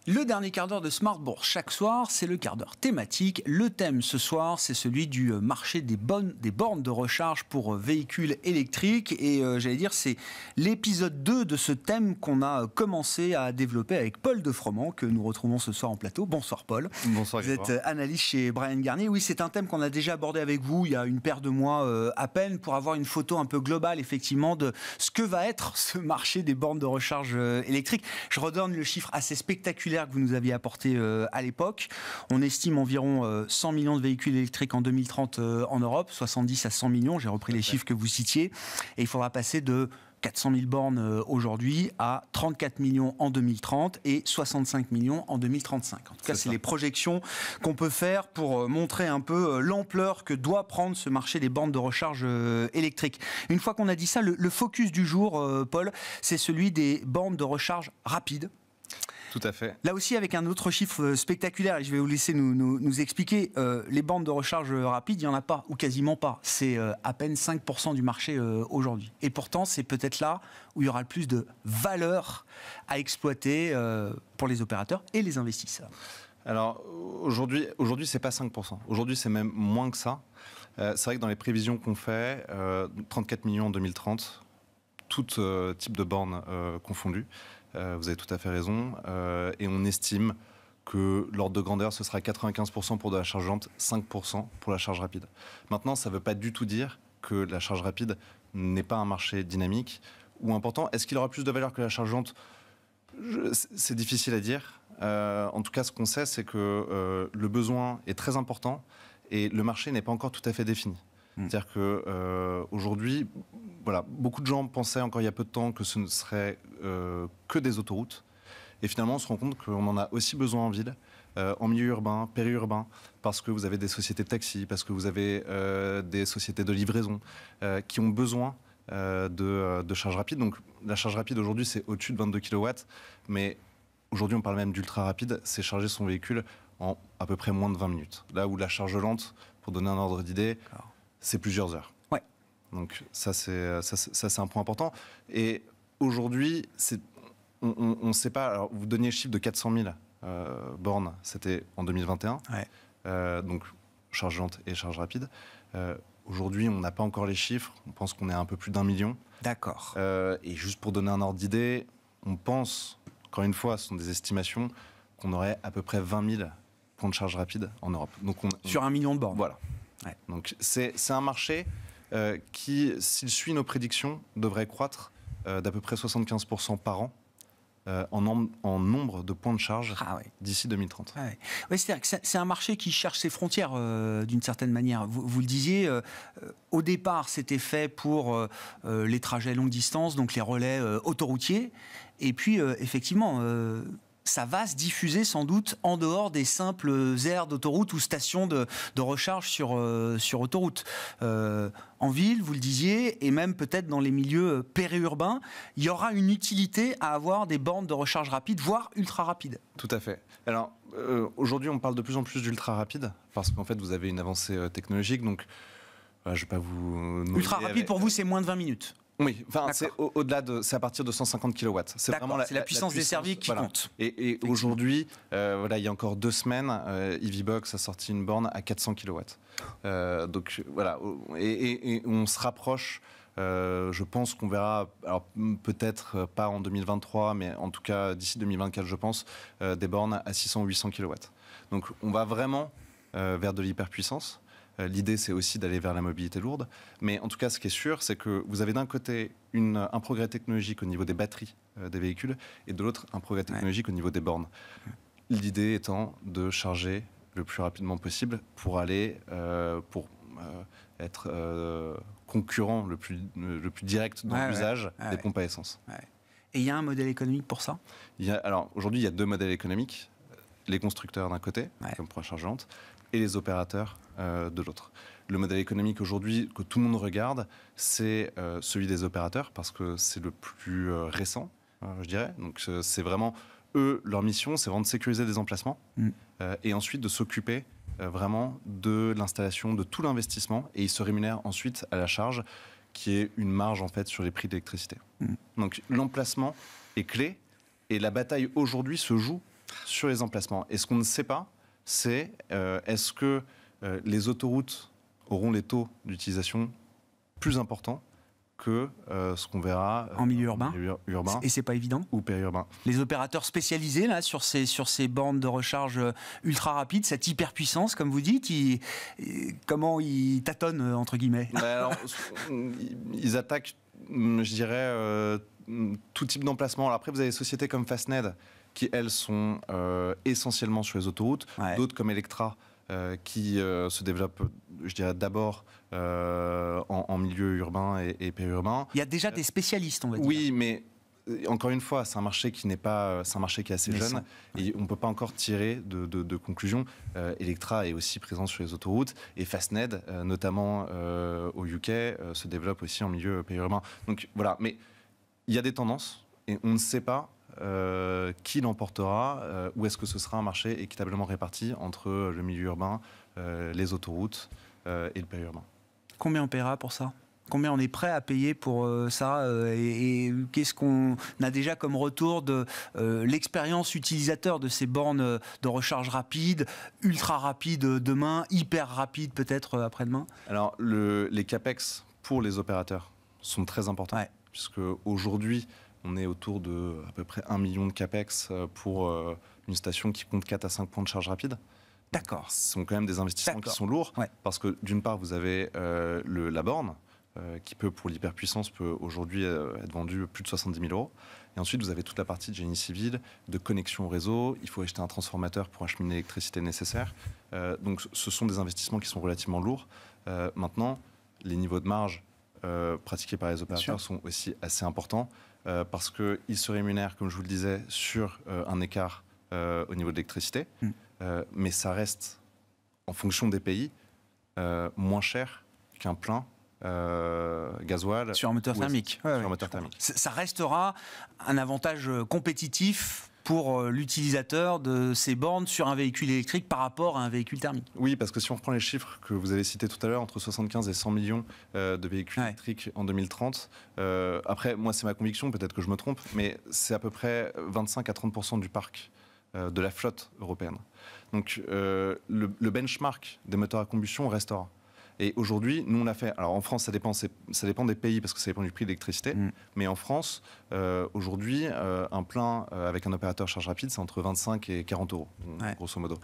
Le dernier quart d'heure de Smart Bourse chaque soir, c'est le quart d'heure thématique. Le thème ce soir, c'est celui du marché des bornes de recharge pour véhicules électriques. Et j'allais dire, c'est l'épisode 2 de ce thème qu'on a commencé à développer avec Paul Defroment, que nous retrouvons ce soir en plateau. Bonsoir Paul. Bonsoir. Vous êtes analyste chez Bryan Garnier. Oui, c'est un thème qu'on a déjà abordé avec vous il y a une paire de mois à peine, pour avoir une photo un peu globale effectivement de ce que va être ce marché des bornes de recharge électriques. Je redonne le chiffre assez spectaculaire que vous nous aviez apporté à l'époque. On estime environ 100 millions de véhicules électriques en 2030 en Europe, 70 à 100 millions, j'ai repris les chiffres que vous citiez, et il faudra passer de 400 000 bornes aujourd'hui à 34 millions en 2030 et 65 millions en 2035. En tout cas, c'est les projections qu'on peut faire pour montrer un peu l'ampleur que doit prendre ce marché des bornes de recharge électriques. Une fois qu'on a dit ça, le focus du jour, Paul, c'est celui des bornes de recharge rapides. Tout à fait. Là aussi, avec un autre chiffre spectaculaire, et je vais vous laisser nous expliquer, les bornes de recharge rapide, il n'y en a pas, ou quasiment pas. C'est à peine 5% du marché aujourd'hui. Et pourtant, c'est peut-être là où il y aura le plus de valeur à exploiter pour les opérateurs et les investisseurs. Alors, aujourd'hui c'est pas 5%. Aujourd'hui, c'est même moins que ça. C'est vrai que dans les prévisions qu'on fait, 34 millions en 2030, tout type de bornes confondues. Vous avez tout à fait raison. Et on estime que l'ordre de grandeur, ce sera 95% pour de la charge lente, 5% pour la charge rapide. Maintenant, ça ne veut pas du tout dire que la charge rapide n'est pas un marché dynamique ou important. Est-ce qu'il aura plus de valeur que la charge lente ? C'est difficile à dire. En tout cas, ce qu'on sait, c'est que le besoin est très important et le marché n'est pas encore tout à fait défini. C'est-à-dire qu'aujourd'hui, voilà, beaucoup de gens pensaient encore il y a peu de temps que ce ne serait que des autoroutes. Et finalement, on se rend compte qu'on en a aussi besoin en ville, en milieu urbain, périurbain, parce que vous avez des sociétés de taxi, parce que vous avez des sociétés de livraison qui ont besoin de charge rapide. Donc la charge rapide aujourd'hui, c'est au-dessus de 22 kW, mais aujourd'hui, on parle même d'ultra rapide, c'est charger son véhicule en à peu près moins de 20 minutes. Là où la charge lente, pour donner un ordre d'idée, c'est plusieurs heures. Ouais. Donc ça c'est un point important. Et aujourd'hui, on ne sait pas. Alors vous donniez le chiffre de 400 000 bornes, c'était en 2021. Ouais. Donc charge lente et charge rapide. Aujourd'hui, on n'a pas encore les chiffres. On pense qu'on est à un peu plus d'1 million. D'accord. Et juste pour donner un ordre d'idée, on pense, encore une fois, ce sont des estimations, qu'on aurait à peu près 20 000 points de charge rapide en Europe. Donc sur 1 million de bornes. Voilà. Ouais. Donc c'est un marché qui, s'il suit nos prédictions, devrait croître d'à peu près 75% par an en nombre de points de charge d'ici 2030. Ah ouais. Ouais, c'est-à-dire que c'est un marché qui cherche ses frontières d'une certaine manière. Vous le disiez, au départ, c'était fait pour les trajets longue distance, donc les relais autoroutiers. Et puis, effectivement... ça va se diffuser sans doute en dehors des simples aires d'autoroute ou stations de recharge sur autoroute. En ville, vous le disiez, et même peut-être dans les milieux périurbains, il y aura une utilité à avoir des bornes de recharge rapide, voire ultra rapide. Tout à fait. Alors, aujourd'hui, on parle de plus en plus d'ultra rapide, parce qu'en fait, vous avez une avancée technologique, donc je ne vais pas vous... Ultra rapide, pour vous, c'est moins de 20 minutes. Oui, enfin, c'est au-delà c'est à partir de 150 kW. C'est vraiment la puissance desservie qui compte. Et aujourd'hui, voilà, il y a encore 2 semaines, EVBox a sorti une borne à 400 kW. Donc voilà, et on se rapproche. Je pense qu'on verra, alors peut-être pas en 2023, mais en tout cas d'ici 2024, je pense, des bornes à 600 ou 800 kW. Donc on va vraiment vers de l'hyperpuissance. L'idée, c'est aussi d'aller vers la mobilité lourde. Mais en tout cas, ce qui est sûr, c'est que vous avez d'un côté un progrès technologique au niveau des batteries des véhicules et de l'autre, un progrès technologique au niveau des bornes. L'idée étant de charger le plus rapidement possible pour aller, être concurrent le plus direct dans l'usage des pompes à essence. Ouais. Et il y a un modèle économique pour ça ? Alors, aujourd'hui, il y a 2 modèles économiques. Les constructeurs d'un côté, comme pour la charge lente, et les opérateurs de l'autre. Le modèle économique aujourd'hui que tout le monde regarde, c'est celui des opérateurs, parce que c'est le plus récent, je dirais. Donc c'est vraiment, eux, leur mission, c'est vraiment de sécuriser des emplacements, et ensuite de s'occuper vraiment de l'installation, de tout l'investissement, et ils se rémunèrent ensuite à la charge, qui est une marge en fait sur les prix d'électricité. Donc l'emplacement est clé, et la bataille aujourd'hui se joue sur les emplacements. Et ce qu'on ne sait pas, c'est est-ce que les autoroutes auront les taux d'utilisation plus importants que ce qu'on verra en milieu urbain. Et c'est pas évident. Ou périurbain. Les opérateurs spécialisés là sur ces bornes de recharge ultra rapides, cette hyperpuissance, comme vous dites, comment ils tâtonnent entre guillemets? Alors, ils attaquent, je dirais, tout type d'emplacement. Alors après, vous avez des sociétés comme Fastned qui, elles, sont essentiellement sur les autoroutes. D'autres comme Electra qui se développent, je dirais, d'abord en milieu urbain et périurbain. Il y a déjà des spécialistes, on va dire. Oui, mais encore une fois, c'est un marché qui n'est pas, c'est un marché qui est assez jeune et on ne peut pas encore tirer de conclusions. Electra est aussi présent sur les autoroutes et Fastned, notamment au UK, se développe aussi en milieu périurbain. Donc voilà, mais il y a des tendances et on ne sait pas qui l'emportera, ou est-ce que ce sera un marché équitablement réparti entre le milieu urbain, les autoroutes et le périurbain. Combien on paiera pour ça ? Combien on est prêt à payer pour ça et qu'est-ce qu'on a déjà comme retour de l'expérience utilisateur de ces bornes de recharge rapide, ultra rapide demain, hyper rapide peut-être après-demain ? Alors les CAPEX pour les opérateurs sont très importants, puisque aujourd'hui on est autour de à peu près 1 million de CAPEX pour une station qui compte 4 à 5 points de charge rapide. D'accord. Ce sont quand même des investissements qui sont lourds, parce que d'une part vous avez la borne, qui peut, pour l'hyperpuissance, peut aujourd'hui être vendue plus de 70 000 €. Et ensuite, vous avez toute la partie de génie civil, de connexion au réseau. Il faut acheter un transformateur pour acheminer l'électricité nécessaire. Donc, ce sont des investissements qui sont relativement lourds. Maintenant, les niveaux de marge pratiqués par les opérateurs sont aussi assez importants parce qu'ils se rémunèrent, comme je vous le disais, sur un écart au niveau de l'électricité. Mais ça reste, en fonction des pays, moins cher qu'un plein gasoil sur un moteur thermique. Sur un moteur thermique. Ça restera un avantage compétitif pour l'utilisateur de ces bornes sur un véhicule électrique par rapport à un véhicule thermique. Oui, parce que si on reprend les chiffres que vous avez cités tout à l'heure, entre 75 et 100 millions de véhicules électriques en 2030, après, moi c'est ma conviction, peut-être que je me trompe, mais c'est à peu près 25 à 30% du parc de la flotte européenne. Donc le benchmark des moteurs à combustion restera. Et aujourd'hui, nous on l'a fait. Alors en France, ça dépend des pays parce que ça dépend du prix de l'électricité. Mais en France, aujourd'hui, un plein avec un opérateur charge rapide, c'est entre 25 et 40 €, grosso modo.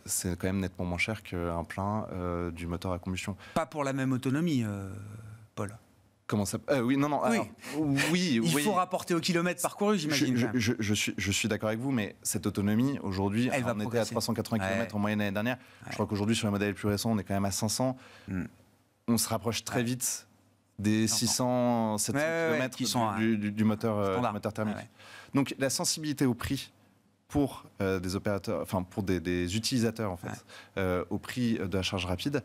C'est quand même nettement moins cher qu'un plein du moteur à combustion. Pas pour la même autonomie, Paul. Comment ça oui, non, non. Oui. Alors, oui, il faut rapporter au kilomètre parcouru, j'imagine. Je suis d'accord avec vous, mais cette autonomie, aujourd'hui, on était à 380 km en moyenne l'année dernière. Je crois qu'aujourd'hui, sur les modèles les plus récents, on est quand même à 500. On se rapproche très vite des 600, 700 km qui sont du moteur thermique. Donc, la sensibilité au prix pour des opérateurs, enfin pour des utilisateurs en fait, au prix de la charge rapide.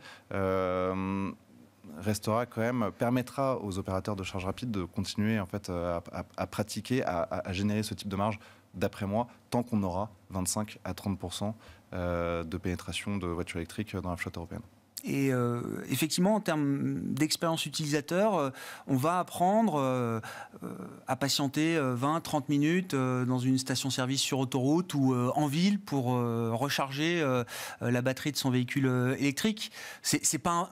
Restera quand même, permettra aux opérateurs de charge rapide de continuer en fait à pratiquer, à générer ce type de marge, d'après moi, tant qu'on aura 25 à 30% de pénétration de voitures électriques dans la flotte européenne. Et effectivement, en termes d'expérience utilisateur, on va apprendre à patienter 20-30 minutes dans une station-service sur autoroute ou en ville pour recharger la batterie de son véhicule électrique. C'est pas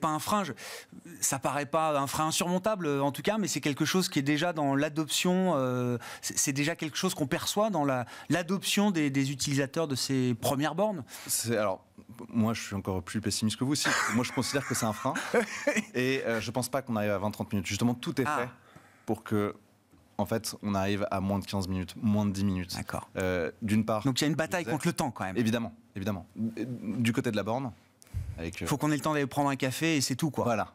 un frein, ça paraît pas un frein insurmontable en tout cas, mais c'est quelque chose qui est déjà dans l'adoption, c'est déjà quelque chose qu'on perçoit dans l'adoption des utilisateurs de ces premières bornes. Alors, moi je suis encore plus pessimiste que vous aussi. Moi je considère que c'est un frein et je pense pas qu'on arrive à 20-30 minutes. Justement, tout est fait pour que en fait, on arrive à moins de 15 minutes, moins de 10 minutes. D'accord. D'une part... Donc il y a une bataille contre le temps quand même. Évidemment, évidemment. Du côté de la borne... Il faut qu'on ait le temps d'aller prendre un café et c'est tout, quoi. Voilà.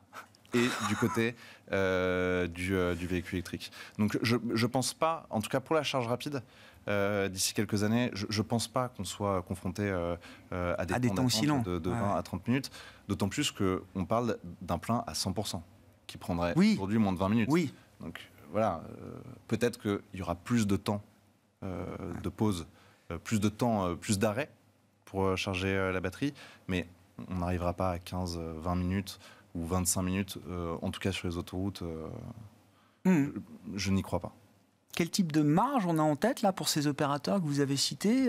Et du côté du véhicule électrique. Donc je pense pas, en tout cas pour la charge rapide, d'ici quelques années, je pense pas qu'on soit confronté à des temps aussi longs de 20 à 30 minutes. D'autant plus qu'on parle d'un plein à 100%, qui prendrait aujourd'hui moins de 20 minutes. Oui. Donc voilà, peut-être qu'il y aura plus de temps de pause, plus de temps, plus d'arrêt pour charger la batterie, mais on n'arrivera pas à 15-20 minutes ou 25 minutes, en tout cas sur les autoroutes. Je n'y crois pas. Quel type de marge on a en tête là pour ces opérateurs que vous avez cités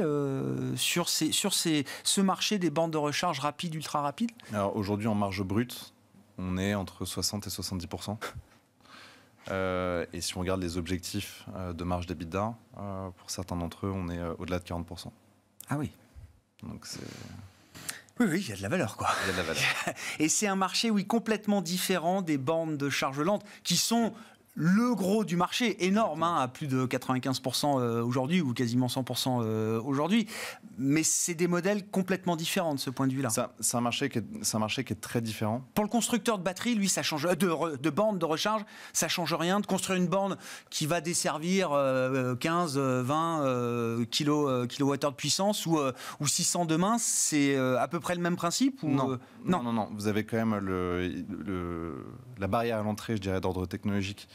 sur ce marché des bornes de recharge rapides, ultra rapides? Alors aujourd'hui, en marge brute, on est entre 60 et 70%. Et si on regarde les objectifs de marge d'EBITDA, pour certains d'entre eux, on est au-delà de 40%. Ah oui. Donc c'est... Oui, il y a de la valeur, quoi. Il y a de la valeur. Et c'est un marché, oui, complètement différent des bornes de charge lente, qui sont le gros du marché, énorme, à plus de 95% aujourd'hui, ou quasiment 100% aujourd'hui. Mais c'est des modèles complètement différents de ce point de vue-là. C'est un marché qui est très différent. Pour le constructeur de batterie, lui, ça change de borne de recharge, ça change rien. De construire une borne qui va desservir 15, 20 kilowattheures de puissance ou 600 demain, c'est à peu près le même principe ou, non. Vous avez quand même la barrière à l'entrée, je dirais, d'ordre technologique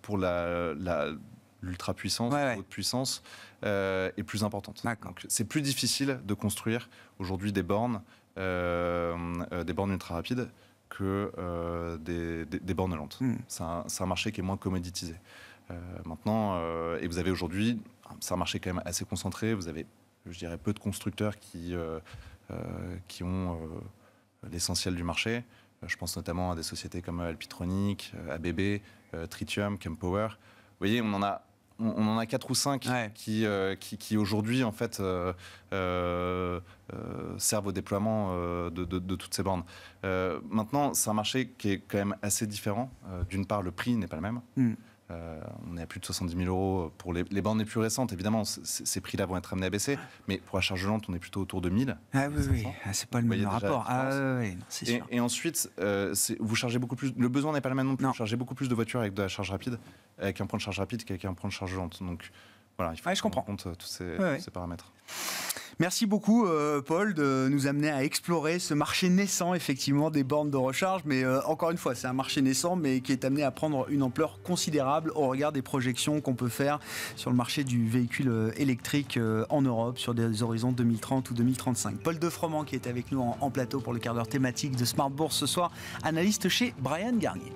pour l'ultra puissance, haute puissance, est plus importante. Donc c'est plus difficile de construire aujourd'hui des bornes ultra rapides que des bornes lentes. C'est un marché qui est moins commoditisé. Maintenant, et vous avez aujourd'hui, c'est un marché quand même assez concentré. Vous avez, je dirais, peu de constructeurs qui ont l'essentiel du marché. Je pense notamment à des sociétés comme Alpitronic, ABB, Tritium, Kempower. Vous voyez, on en a 4 ou 5 qui aujourd'hui en fait servent au déploiement de toutes ces bornes. Maintenant, c'est un marché qui est quand même assez différent. D'une part, le prix n'est pas le même. On est à plus de 70 000 € pour les bornes les plus récentes. Évidemment, ces prix-là vont être amenés à baisser. Mais pour la charge lente, on est plutôt autour de 1000. Ah oui. C'est pas le même rapport. C'est sûr. Et ensuite, vous chargez beaucoup plus. Le besoin n'est pas le même non plus. Vous chargez beaucoup plus de voitures avec de la charge rapide, avec un point de charge rapide qu'avec un point de charge lente. Donc voilà, il faut prendre en compte tous ces paramètres. Merci beaucoup, Paul, de nous amener à explorer ce marché naissant, effectivement, des bornes de recharge. Mais encore une fois, c'est un marché naissant, mais qui est amené à prendre une ampleur considérable au regard des projections qu'on peut faire sur le marché du véhicule électrique en Europe, sur des horizons 2030 ou 2035. Paul Defroment, qui est avec nous en plateau pour le quart d'heure thématique de Smart Bourse ce soir, analyste chez Bryan Garnier.